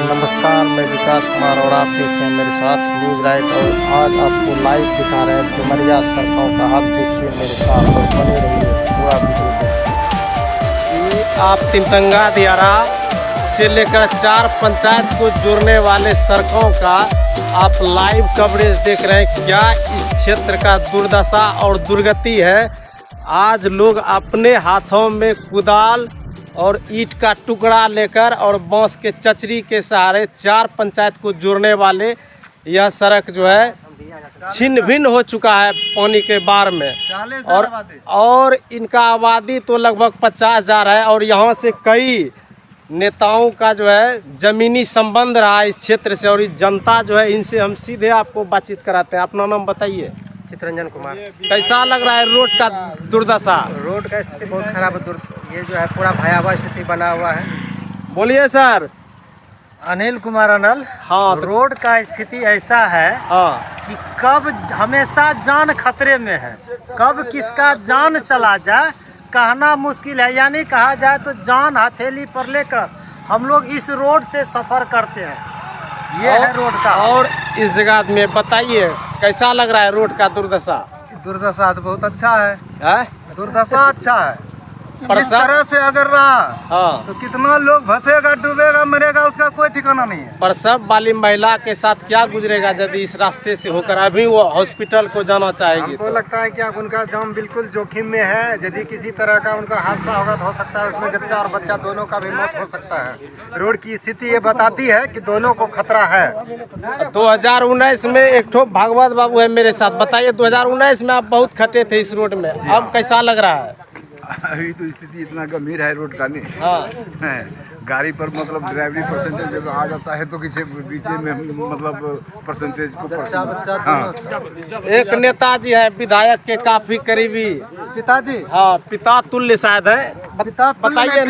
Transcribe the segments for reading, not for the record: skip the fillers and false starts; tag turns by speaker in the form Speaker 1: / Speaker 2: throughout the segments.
Speaker 1: नमस्कार, मैं विकास कुमार और आप देख रहे हैं मेरे साथ न्यूज़ राइट। और आज आपको लाइव दिखा रहे हैं डुमरिया सड़कों का। आप देखिए मेरे साथ और बने रहिए पूरा वीडियो देखिए। ये आप तिनटंगा दियारा से लेकर 4 पंचायत को जोड़ने वाले सड़कों का आप लाइव कवरेज देख रहे हैं। क्या इस क्षेत्र का दुर्दशा और दुर्गति है। आज लोग अपने हाथों में कुदाल और ईंट का टुकड़ा लेकर और बांस के चचरी के सहारे 4 पंचायत को जोड़ने वाले यह सड़क जो है छिन्न भिन्न हो चुका है पानी के बाढ़ में। और इनका आबादी तो लगभग 50,000 है। और यहाँ से कई नेताओं का जो है ज़मीनी संबंध रहा इस क्षेत्र से। और इस जनता जो है इनसे हम सीधे आपको बातचीत कराते हैं। अपना नाम बताइए।
Speaker 2: चित्रंजन कुमार।
Speaker 1: कैसा लग रहा है रोड का दुर्दशा?
Speaker 2: रोड का स्थिति बहुत खराब है। ये जो है पूरा भयावह स्थिति बना हुआ है।
Speaker 1: बोलिए सर।
Speaker 2: अनिल कुमार अनल।
Speaker 1: हाँ, तो
Speaker 2: रोड का स्थिति ऐसा है कि कब हमेशा जान खतरे में है, कब किसका जान चला जाए कहना मुश्किल है। यानी कहा जाए तो जान हथेली पर लेकर हम लोग इस रोड से सफ़र करते हैं। ये है रोड का।
Speaker 1: और इस जगह में बताइए कैसा लग रहा है रोड का दुर्दशा?
Speaker 2: दुर्दशा तो बहुत अच्छा है। दुर्दशा अच्छा है।
Speaker 1: पर
Speaker 2: इस तरह से अगर रहा
Speaker 1: तो
Speaker 2: कितना लोग फंसेगा, डूबेगा, मरेगा, उसका कोई ठिकाना नहीं है।
Speaker 1: पर सब वाली महिला के साथ क्या गुजरेगा यदि इस रास्ते से होकर अभी वो हॉस्पिटल को जाना चाहेगी?
Speaker 2: हमको लगता है कि अब उनका जान बिल्कुल जोखिम में है। यदि किसी तरह का उनका हादसा होगा तो हो सकता है उसमें जच्चा और बच्चा दोनों का भी मौत हो सकता है। रोड की स्थिति ये बताती है कि दोनों को खतरा है।
Speaker 1: 2019 में एक ठो भागवत बाबू है मेरे साथ। बताइए 2019 में आप बहुत खटे थे इस रोड में, अब कैसा लग रहा है?
Speaker 3: अभी तो स्थिति इतना गंभीर है रोड का नहीं।
Speaker 1: हाँ,
Speaker 3: गाड़ी पर मतलब ड्राइवरी परसेंटेज जब आ जाता है तो पीछे में मतलब परसेंटेज को
Speaker 1: एक नेताजी है विधायक के काफी करीबी
Speaker 2: पिताजी।
Speaker 1: हाँ, पिता तुल्य शायद है। बताइए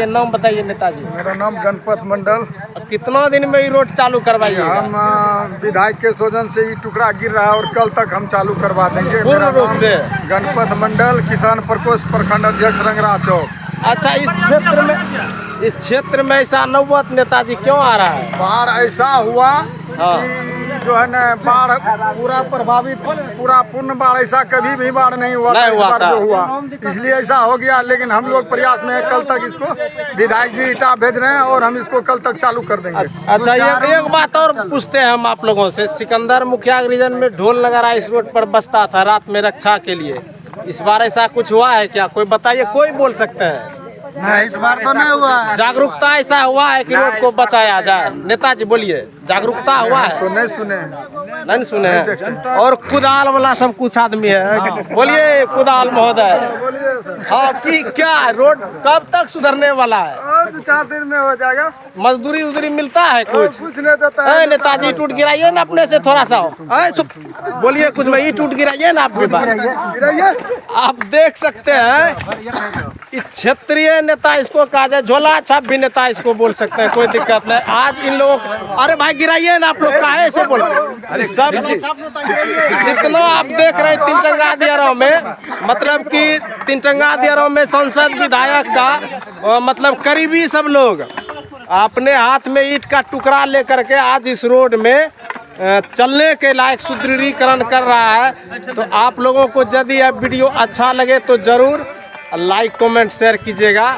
Speaker 1: नाम बताइए नेताजी।
Speaker 4: मेरा नाम गणपत मंडल।
Speaker 1: कितना दिन में ये रोड चालू करवाइए?
Speaker 4: हम विधायक के सोजन से ये टुकड़ा गिर रहा है और कल तक हम चालू करवा देंगे।
Speaker 1: पूर्ण रूप से।
Speaker 4: गणपत मंडल, किसान प्रकोष्ठ प्रखंड अध्यक्ष रंगरा चौक।
Speaker 1: अच्छा, इस क्षेत्र में ऐसा नौबत नेताजी क्यों आ रहा है?
Speaker 4: बाढ़ ऐसा हुआ कि जो है ना बाढ़ पूरा प्रभावित, पूरा पूर्ण बाढ़ ऐसा कभी भी बाढ़ नहीं हुआ था। इस बार जो हुआ इसलिए ऐसा हो गया। लेकिन हम लोग प्रयास में है, कल तक इसको विधायक जी ईटा भेज रहे हैं और हम इसको कल तक चालू कर देंगे।
Speaker 1: अच्छा, एक बात और पूछते हैं हम आप लोगों से। सिकंदर मुखिया रीजन में ढोल नगारा इस रोड पर बजता था रात में रक्षा के लिए। इस बार ऐसा कुछ हुआ है क्या? कोई बताइए, कोई बोल सकते हैं?
Speaker 2: नहीं, इस बार तो नहीं हुआ है।
Speaker 1: जागरूकता ऐसा हुआ है कि रोड को बचाया जाए? नेताजी बोलिए, जागरूकता हुआ है?
Speaker 4: तो नहीं सुने
Speaker 1: हैं। और कुदाल वाला सब कुछ आदमी है। बोलिए कुदाल महोदय। हाँ, कि क्या रोड कब तक सुधरने वाला है?
Speaker 4: 2-4 दिन में हो जाएगा।
Speaker 1: मजदूरी उजरी मिलता है कुछ?
Speaker 4: कुछ नहीं देता है।
Speaker 1: नेताजी टूट गिराइए ना अपने से थोड़ा सा। बोलिए कुछ भाई, टूट गिराइए ना आप भी बात। आप देख सकते हैं क्षेत्रीय नेता इसको कहा जाए, झोला छाप भी नेता इसको बोल सकते हैं, कोई दिक्कत नहीं। आज इन लोगों, अरे भाई गिराइए ना आप लोग, काहे से बोल अरे सब जितना आप देख रहे हैं तिनटंगा दियारों में, मतलब कि तिनटंगा दियारों में सांसद विधायक का मतलब करीबी सब लोग अपने हाथ में ईंट का टुकड़ा लेकर के आज इस रोड में चलने के लायक सुदृढ़ीकरण कर रहा है। तो आप लोगों को यदि यह वीडियो अच्छा लगे तो जरूर लाइक कमेंट शेयर कीजिएगा।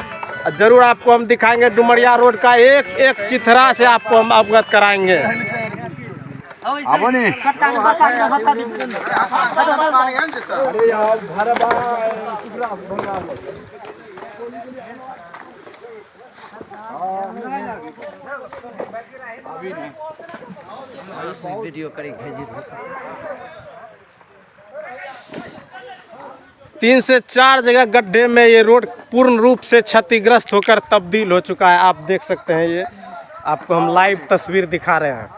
Speaker 1: जरूर आपको हम दिखाएंगे डुमरिया रोड का एक एक चिथरा से आपको हम अवगत कराएंगे। 3 से 4 जगह गड्ढे में ये रोड पूर्ण रूप से क्षतिग्रस्त होकर तब्दील हो चुका है। आप देख सकते हैं, ये आपको हम लाइव तस्वीर दिखा रहे हैं।